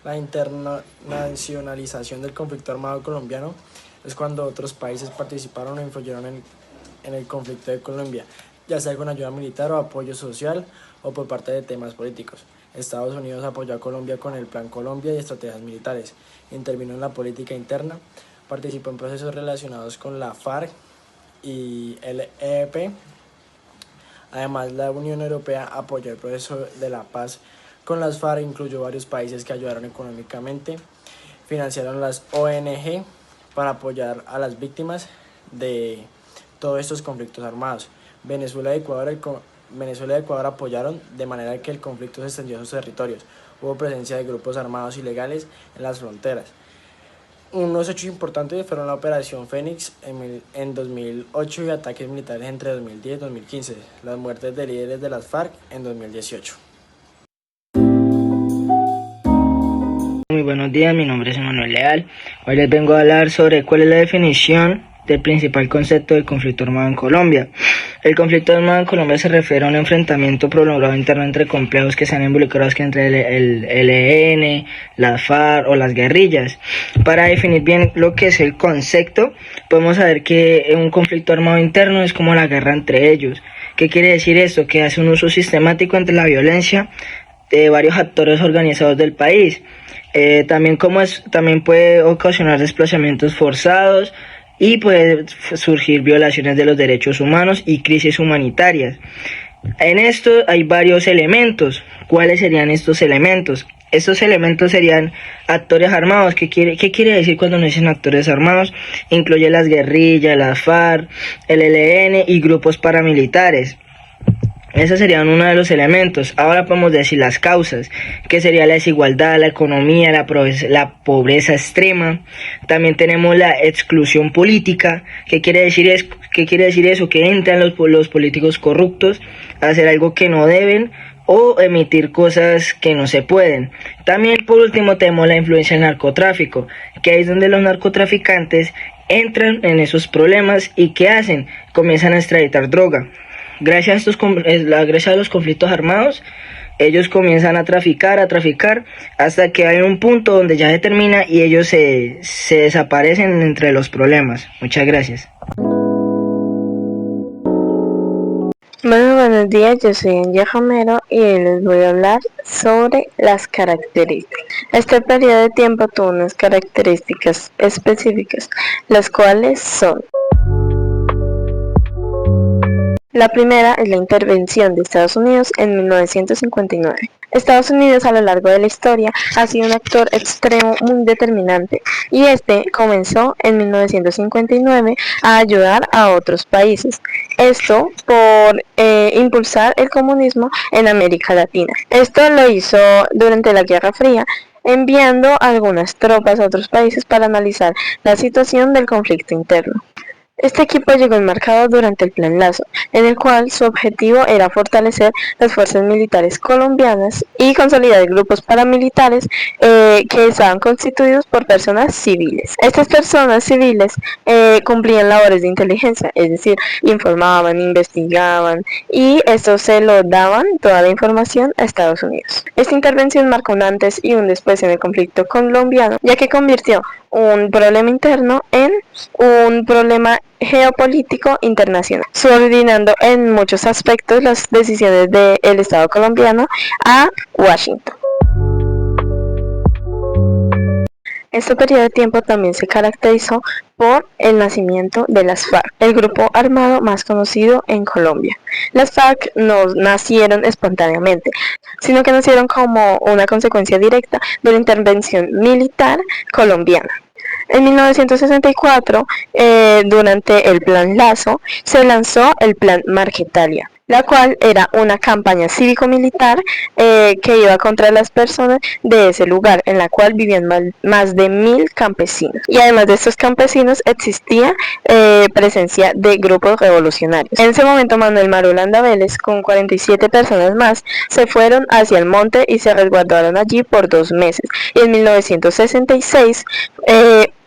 La internacionalización del conflicto armado colombiano es cuando otros países participaron o influyeron en el conflicto de Colombia, ya sea con ayuda militar o apoyo social o por parte de temas políticos. Estados Unidos apoyó a Colombia con el Plan Colombia y estrategias militares, intervino en la política interna, participó en procesos relacionados con la FARC y el EP. Además, la Unión Europea apoyó el proceso de la paz con las FARC, incluyó varios países que ayudaron económicamente, financiaron las ONG para apoyar a las víctimas de todos estos conflictos armados. Venezuela y Ecuador apoyaron de manera que el conflicto se extendió a sus territorios. Hubo presencia de grupos armados ilegales en las fronteras. Unos hechos importantes fueron la Operación Fénix en 2008 y ataques militares entre 2010 y 2015, las muertes de líderes de las FARC en 2018. Muy buenos días, mi nombre es Emanuel Leal. Hoy les vengo a hablar sobre cuál es la definición del principal concepto del conflicto armado en Colombia. El conflicto armado en Colombia se refiere a un enfrentamiento prolongado interno entre complejos que se han involucrado entre el ELN, las FARC o las guerrillas. Para definir bien lo que es el concepto, podemos saber que un conflicto armado interno es como la guerra entre ellos. ¿Qué quiere decir esto? Que hace un uso sistemático entre la violencia de varios actores organizados del país. También puede ocasionar desplazamientos forzados y puede surgir violaciones de los derechos humanos y crisis humanitarias. En esto hay varios elementos. ¿Cuáles serían estos elementos? Estos elementos serían actores armados. ¿Qué quiere decir cuando nos dicen actores armados? Incluye las guerrillas, las FARC, el ELN y grupos paramilitares. Esos serían uno de los elementos. Ahora podemos decir las causas, que sería la desigualdad, la economía, la pobreza extrema. También tenemos la exclusión política. ¿Qué quiere decir eso? Que entran los políticos corruptos a hacer algo que no deben o emitir cosas que no se pueden. También por último tenemos la influencia del narcotráfico, que ahí es donde los narcotraficantes entran en esos problemas y ¿qué hacen? Comienzan a extraditar droga. Gracias a los conflictos armados, ellos comienzan a traficar, hasta que hay un punto donde ya se termina y ellos se desaparecen entre los problemas. Muchas gracias. Buenos días, yo soy Anja Jamero y hoy les voy a hablar sobre las características. Este periodo de tiempo tuvo unas características específicas, las cuales son: la primera es la intervención de Estados Unidos en 1959. Estados Unidos a lo largo de la historia ha sido un actor extremo muy determinante y este comenzó en 1959 a ayudar a otros países. Esto por impulsar el comunismo en América Latina. Esto lo hizo durante la Guerra Fría, enviando algunas tropas a otros países para analizar la situación del conflicto interno. Este equipo llegó enmarcado durante el Plan Lazo, en el cual su objetivo era fortalecer las fuerzas militares colombianas y consolidar grupos paramilitares que estaban constituidos por personas civiles. Estas personas civiles cumplían labores de inteligencia, es decir, informaban, investigaban y esto se lo daban toda la información a Estados Unidos. Esta intervención marcó un antes y un después en el conflicto colombiano, ya que convirtió un problema interno en un problema geopolítico internacional, subordinando en muchos aspectos las decisiones del Estado colombiano a Washington. Este periodo de tiempo también se caracterizó por el nacimiento de las FARC, el grupo armado más conocido en Colombia. Las FARC no nacieron espontáneamente, sino que nacieron como una consecuencia directa de la intervención militar colombiana. En 1964, durante el Plan Lazo, se lanzó el Plan Marquetalia, la cual era una campaña cívico-militar que iba contra las personas de ese lugar, en la cual vivían más de 1000 campesinos. Y además de estos campesinos existía presencia de grupos revolucionarios. En ese momento Manuel Marulanda Vélez, con 47 personas más, se fueron hacia el monte y se resguardaron allí por 2 meses. Y en 1966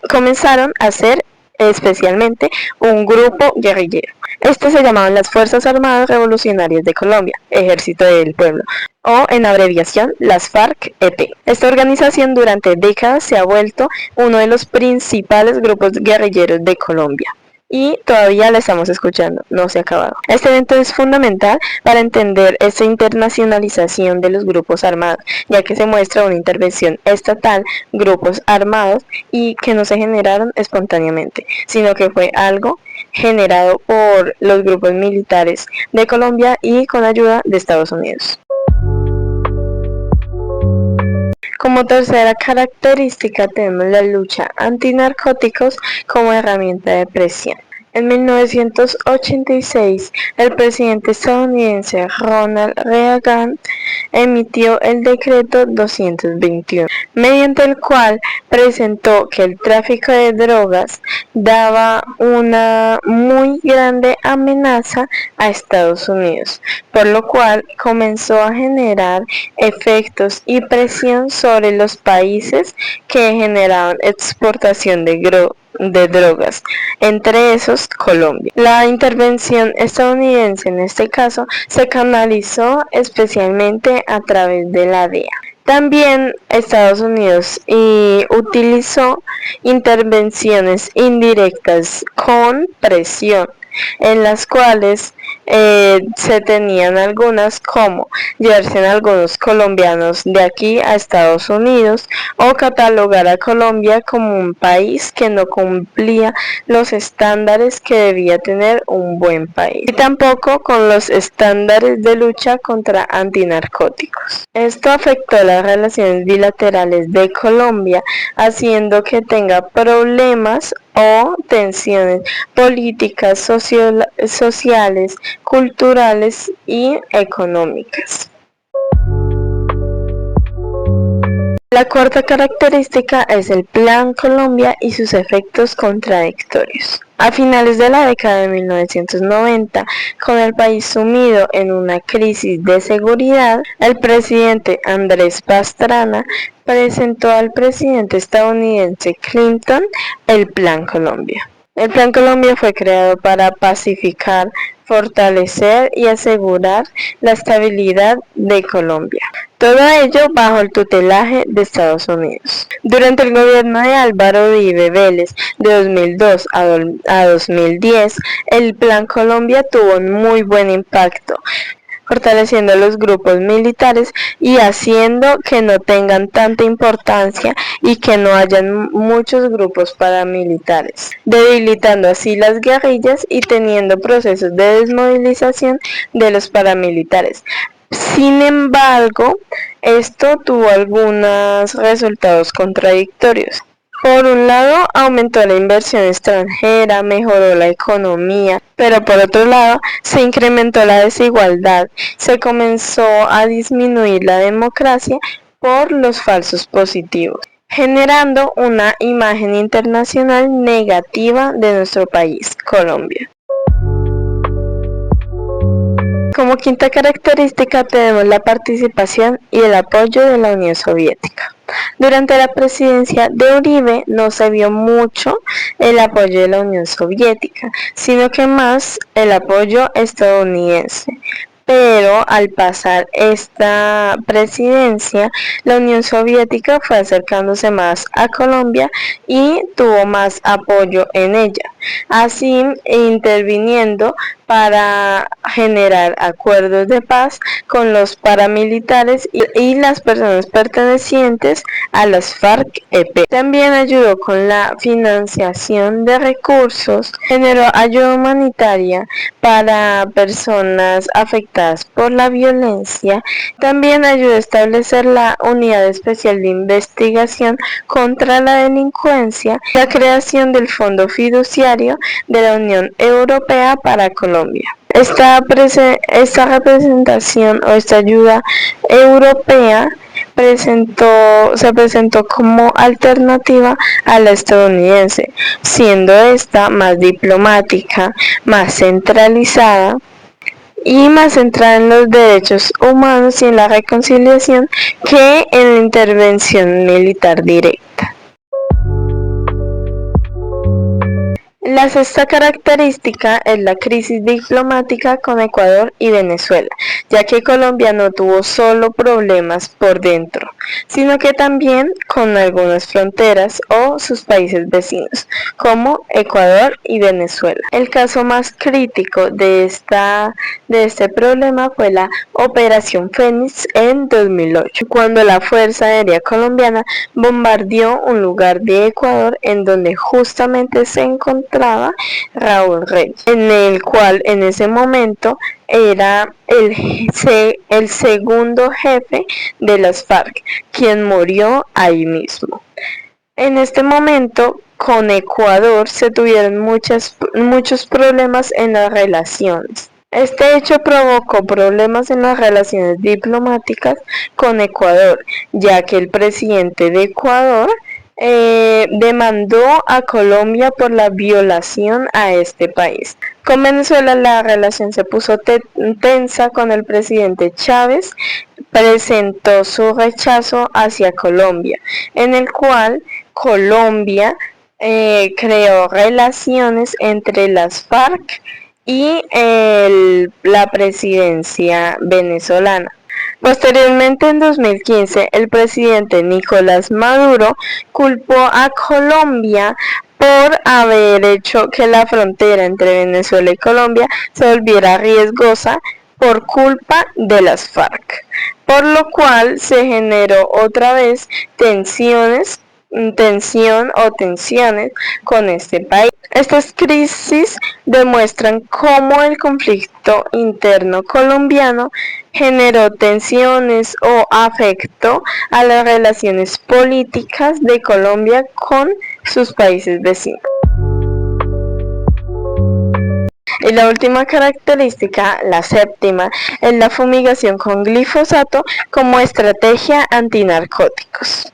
comenzaron a hacer especialmente un grupo guerrillero. Estos se llamaban las Fuerzas Armadas Revolucionarias de Colombia, Ejército del Pueblo, o en abreviación las FARC-EP. Esta organización durante décadas se ha vuelto uno de los principales grupos guerrilleros de Colombia. Y todavía la estamos escuchando, no se ha acabado. Este evento es fundamental para entender esta internacionalización de los grupos armados, ya que se muestra una intervención estatal, grupos armados, y que no se generaron espontáneamente, sino que fue algo generado por los grupos militares de Colombia y con ayuda de Estados Unidos. Como tercera característica tenemos la lucha antinarcóticos como herramienta de presión. En 1986, el presidente estadounidense Ronald Reagan emitió el decreto 221, mediante el cual presentó que el tráfico de drogas daba una muy grande amenaza a Estados Unidos, por lo cual comenzó a generar efectos y presión sobre los países que generaban exportación de drogas, entre esos Colombia. La intervención estadounidense en este caso se canalizó especialmente a través de la DEA. También Estados Unidos utilizó intervenciones indirectas con presión, en las cuales se tenían algunas como llevarse a algunos colombianos de aquí a Estados Unidos o catalogar a Colombia como un país que no cumplía los estándares que debía tener un buen país, y tampoco con los estándares de lucha contra antinarcóticos. Esto afectó las relaciones bilaterales de Colombia, haciendo que tenga problemas o tensiones políticas, sociales, culturales y económicas. La cuarta característica es el Plan Colombia y sus efectos contradictorios. A finales de la década de 1990, con el país sumido en una crisis de seguridad, el presidente Andrés Pastrana presentó al presidente estadounidense Clinton el Plan Colombia. El Plan Colombia fue creado para pacificar, fortalecer y asegurar la estabilidad de Colombia. Todo ello bajo el tutelaje de Estados Unidos. Durante el gobierno de Álvaro Uribe Vélez de 2002 a 2010, el Plan Colombia tuvo un muy buen impacto, fortaleciendo los grupos militares y haciendo que no tengan tanta importancia y que no hayan muchos grupos paramilitares, debilitando así las guerrillas y teniendo procesos de desmovilización de los paramilitares. Sin embargo, esto tuvo algunos resultados contradictorios. Por un lado, aumentó la inversión extranjera, mejoró la economía, pero por otro lado, se incrementó la desigualdad, se comenzó a disminuir la democracia por los falsos positivos, generando una imagen internacional negativa de nuestro país, Colombia. Como quinta característica tenemos la participación y el apoyo de la Unión Soviética. Durante la presidencia de Uribe no se vio mucho el apoyo de la Unión Soviética, sino que más el apoyo estadounidense. Pero al pasar esta presidencia, la Unión Soviética fue acercándose más a Colombia y tuvo más apoyo en ella, así interviniendo para generar acuerdos de paz con los paramilitares y las personas pertenecientes a las FARC-EP. También ayudó con la financiación de recursos, generó ayuda humanitaria para personas afectadas por la violencia. También ayudó a establecer la Unidad Especial de Investigación contra la Delincuencia, la creación del Fondo Fiduciario de la Unión Europea para Colombia. Esta representación o esta ayuda europea se presentó como alternativa a la estadounidense, siendo esta más diplomática, más centralizada y más centrada en los derechos humanos y en la reconciliación que en la intervención militar directa. La sexta característica es la crisis diplomática con Ecuador y Venezuela, ya que Colombia no tuvo solo problemas por dentro, sino que también con algunas fronteras o sus países vecinos, como Ecuador y Venezuela. El caso más crítico de este problema fue la Operación Fénix en 2008, cuando la Fuerza Aérea Colombiana bombardeó un lugar de Ecuador en donde justamente se encontraba Raúl Reyes, en el cual en ese momento era el segundo jefe de las FARC, quien murió ahí mismo. En este momento, con Ecuador se tuvieron muchos problemas en las relaciones. Este hecho provocó problemas en las relaciones diplomáticas con Ecuador, ya que el presidente de Ecuador demandó a Colombia por la violación a este país. Con Venezuela la relación se puso tensa con el presidente Chávez, presentó su rechazo hacia Colombia, en el cual Colombia creó relaciones entre las FARC y la presidencia venezolana. Posteriormente, en 2015, el presidente Nicolás Maduro culpó a Colombia por haber hecho que la frontera entre Venezuela y Colombia se volviera riesgosa por culpa de las FARC, por lo cual se generó otra vez tensiones con este país. Estas crisis demuestran cómo el conflicto interno colombiano generó tensiones o afectó a las relaciones políticas de Colombia con sus países vecinos. Y la última característica, la séptima, es la fumigación con glifosato como estrategia antinarcóticos.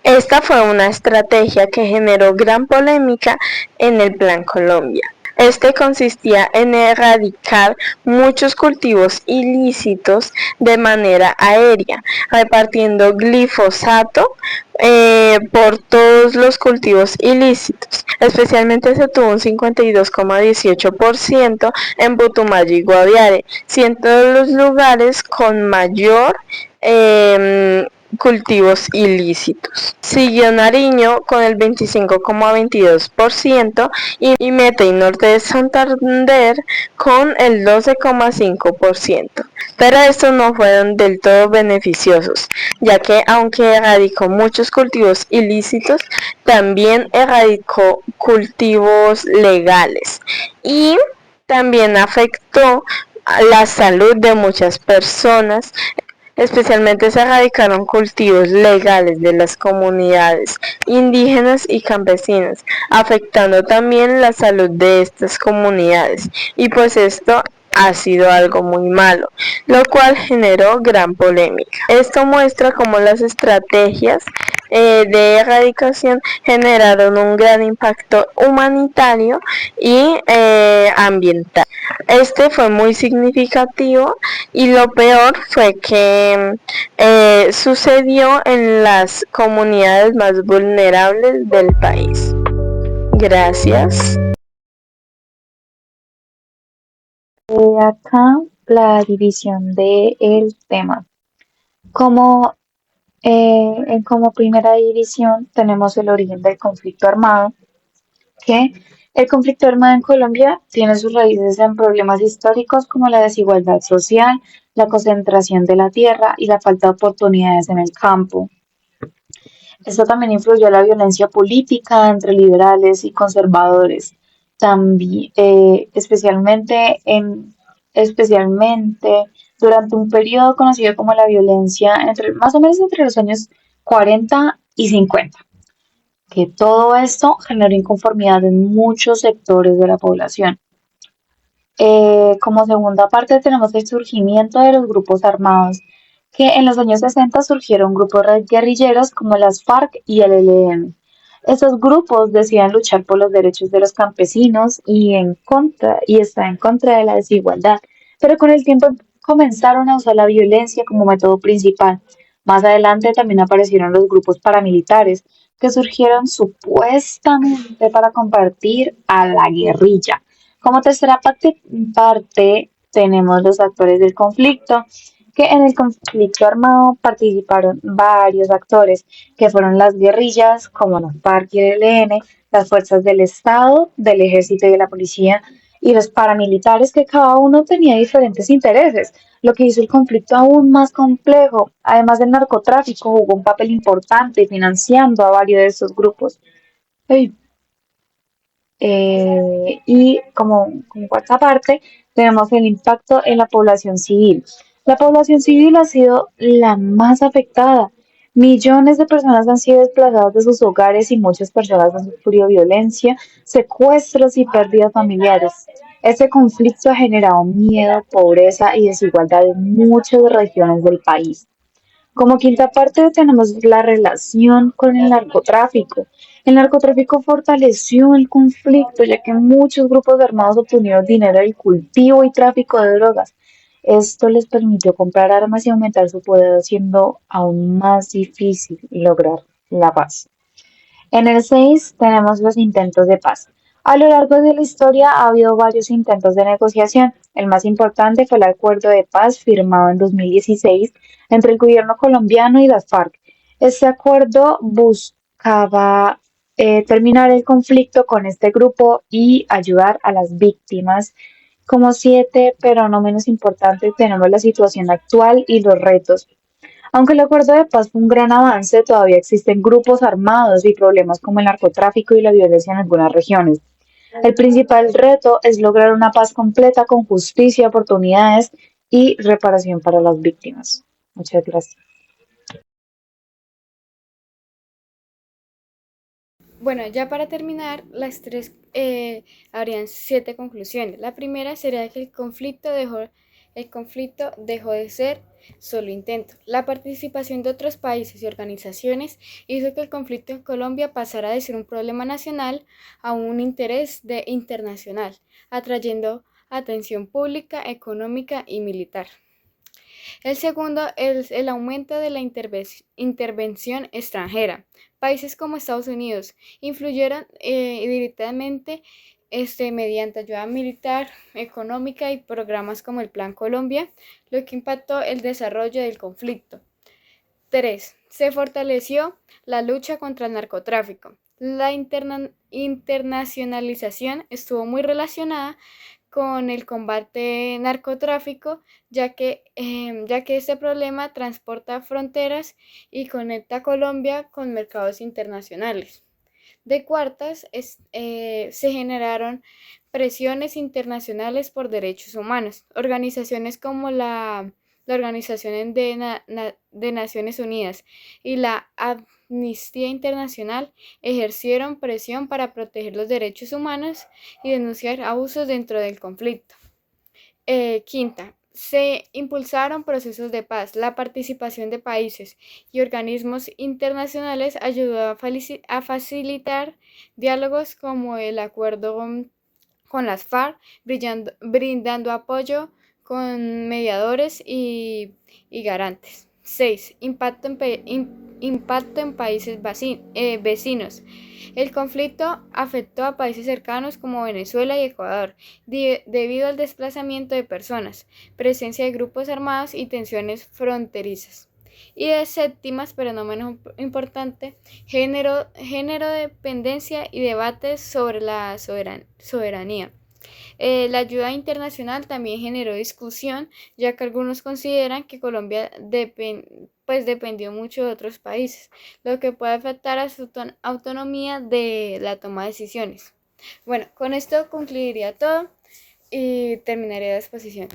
Esta fue una estrategia que generó gran polémica en el Plan Colombia. Este consistía en erradicar muchos cultivos ilícitos de manera aérea, repartiendo glifosato por todos los cultivos ilícitos. Especialmente se tuvo un 52,18% en Putumayo y Guaviare, siendo los lugares con mayor cultivos ilícitos. Siguió Nariño con el 25,22% y Meta y Norte de Santander con el 12,5%. Pero estos no fueron del todo beneficiosos, ya que aunque erradicó muchos cultivos ilícitos, también erradicó cultivos legales y también afectó la salud de muchas personas. Especialmente se erradicaron cultivos legales de las comunidades indígenas y campesinas, afectando también la salud de estas comunidades. Y pues esto ha sido algo muy malo, lo cual generó gran polémica. Esto muestra cómo las estrategias de erradicación generaron un gran impacto humanitario y ambiental. Este fue muy significativo y lo peor fue que sucedió en las comunidades más vulnerables del país. Gracias. Acá la división del tema. Como, como primera división tenemos el origen del conflicto armado, que el conflicto armado en Colombia tiene sus raíces en problemas históricos como la desigualdad social, la concentración de la tierra y la falta de oportunidades en el campo. Esto también influyó en la violencia política entre liberales y conservadores, también, especialmente durante un periodo conocido como la violencia más o menos entre los años 40 y 50, que todo esto generó inconformidad en muchos sectores de la población. Como segunda parte tenemos el surgimiento de los grupos armados, que en los años 60 surgieron grupos guerrilleros como las FARC y el ELN. Estos grupos decían luchar por los derechos de los campesinos y estar en contra de la desigualdad, pero con el tiempo comenzaron a usar la violencia como método principal, Más adelante también aparecieron los grupos paramilitares que surgieron supuestamente para combatir a la guerrilla. Como tercera parte tenemos los actores del conflicto, que en el conflicto armado participaron varios actores, que fueron las guerrillas, como las FARC y el ELN, las fuerzas del Estado, del Ejército y de la Policía, y los paramilitares, que cada uno tenía diferentes intereses, lo que hizo el conflicto aún más complejo. Además, el narcotráfico jugó un papel importante financiando a varios de estos grupos. Hey, y como cuarta parte, tenemos el impacto en la población civil. La población civil ha sido la más afectada. Millones de personas han sido desplazadas de sus hogares y muchas personas han sufrido violencia, secuestros y pérdidas familiares. Este conflicto ha generado miedo, pobreza y desigualdad en muchas regiones del país. Como quinta parte tenemos la relación con el narcotráfico. El narcotráfico fortaleció el conflicto, ya que muchos grupos armados obtuvieron dinero del cultivo y tráfico de drogas. Esto les permitió comprar armas y aumentar su poder, haciendo aún más difícil lograr la paz. En el 6 tenemos los intentos de paz. A lo largo de la historia ha habido varios intentos de negociación. El más importante fue el acuerdo de paz firmado en 2016 entre el gobierno colombiano y las FARC. Este acuerdo buscaba terminar el conflicto con este grupo y ayudar a las víctimas. Como siete, pero no menos importante, tenemos la situación actual y los retos. Aunque el acuerdo de paz fue un gran avance, todavía existen grupos armados y problemas como el narcotráfico y la violencia en algunas regiones. El principal reto es lograr una paz completa con justicia, oportunidades y reparación para las víctimas. Muchas gracias. Bueno, ya para terminar, las tres habrían 7 conclusiones. La primera sería que el conflicto dejó de ser solo intento. La participación de otros países y organizaciones hizo que el conflicto en Colombia pasara de ser un problema nacional a un interés internacional, atrayendo atención pública, económica y militar. El segundo es el aumento de la intervención extranjera. Países como Estados Unidos influyeron directamente mediante ayuda militar, económica y programas como el Plan Colombia, lo que impactó el desarrollo del conflicto. 3. Se fortaleció la lucha contra el narcotráfico. La internacionalización estuvo muy relacionada con el combate narcotráfico, ya que este problema transporta fronteras y conecta a Colombia con mercados internacionales. De cuartas, se generaron presiones internacionales por derechos humanos. Organizaciones como la Organización de Naciones Unidas y la Amnistía Internacional ejercieron presión para proteger los derechos humanos y denunciar abusos dentro del conflicto. Quinta, se impulsaron procesos de paz. La participación de países y organismos internacionales ayudó a facilitar diálogos como el acuerdo con las FARC, brindando apoyo con mediadores y garantes. 6. Impacto en países vecinos. El conflicto afectó a países cercanos como Venezuela y Ecuador debido al desplazamiento de personas, presencia de grupos armados y tensiones fronterizas. Y de séptimas, pero no menos importante, género, dependencia y debates sobre la soberanía. La ayuda internacional también generó discusión, ya que algunos consideran que Colombia dependió mucho de otros países, lo que puede afectar a su autonomía de la toma de decisiones. Bueno, con esto concluiría todo y terminaría la exposición.